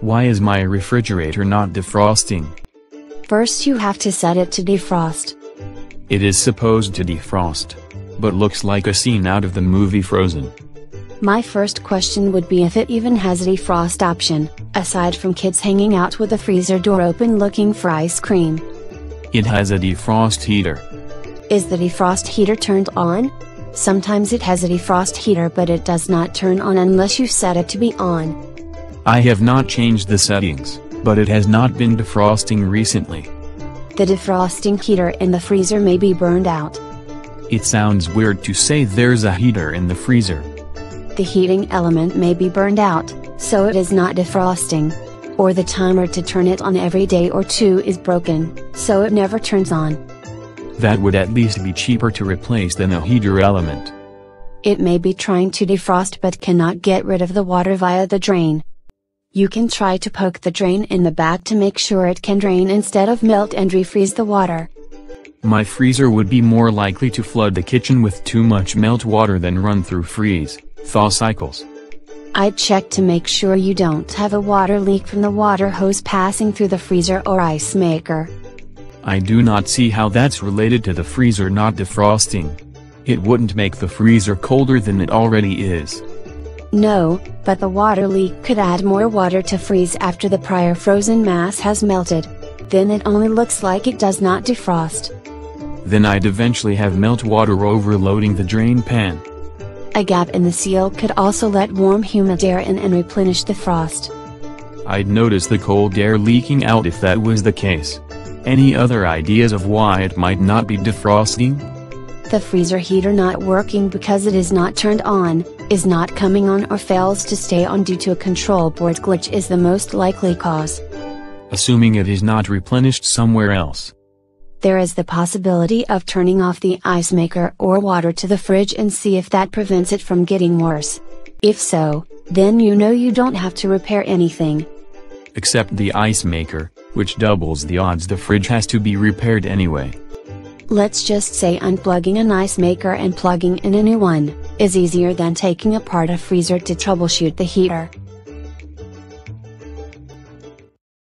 Why is my refrigerator not defrosting? First you have to set it to defrost. It is supposed to defrost, but looks like a scene out of the movie Frozen. My first question would be if it even has a defrost option, aside from kids hanging out with the freezer door open looking for ice cream. It has a defrost heater. Is the defrost heater turned on? Sometimes it has a defrost heater but it does not turn on unless you set it to be on. I have not changed the settings, but it has not been defrosting recently. The defrosting heater in the freezer may be burned out. It sounds weird to say there's a heater in the freezer. The heating element may be burned out, so it is not defrosting. Or the timer to turn it on every day or two is broken, so it never turns on. That would at least be cheaper to replace than a heater element. It may be trying to defrost but cannot get rid of the water via the drain. You can try to poke the drain in the back to make sure it can drain instead of melt and refreeze the water. My freezer would be more likely to flood the kitchen with too much melt water than run through freeze-thaw cycles. I'd check to make sure you don't have a water leak from the water hose passing through the freezer or ice maker. I do not see how that's related to the freezer not defrosting. It wouldn't make the freezer colder than it already is. No, but the water leak could add more water to freeze after the prior frozen mass has melted. Then it only looks like it does not defrost. Then I'd eventually have melt water overloading the drain pan. A gap in the seal could also let warm humid air in and replenish the frost. I'd notice the cold air leaking out if that was the case. Any other ideas of why it might not be defrosting? The freezer heater not working because it is not turned on, is not coming on or fails to stay on due to a control board glitch is the most likely cause. Assuming it is not replenished somewhere else. There is the possibility of turning off the ice maker or water to the fridge and see if that prevents it from getting worse. If so, then you know you don't have to repair anything. Except the ice maker, which doubles the odds the fridge has to be repaired anyway. Let's just say unplugging an ice maker and plugging in a new one is easier than taking apart a freezer to troubleshoot the heater.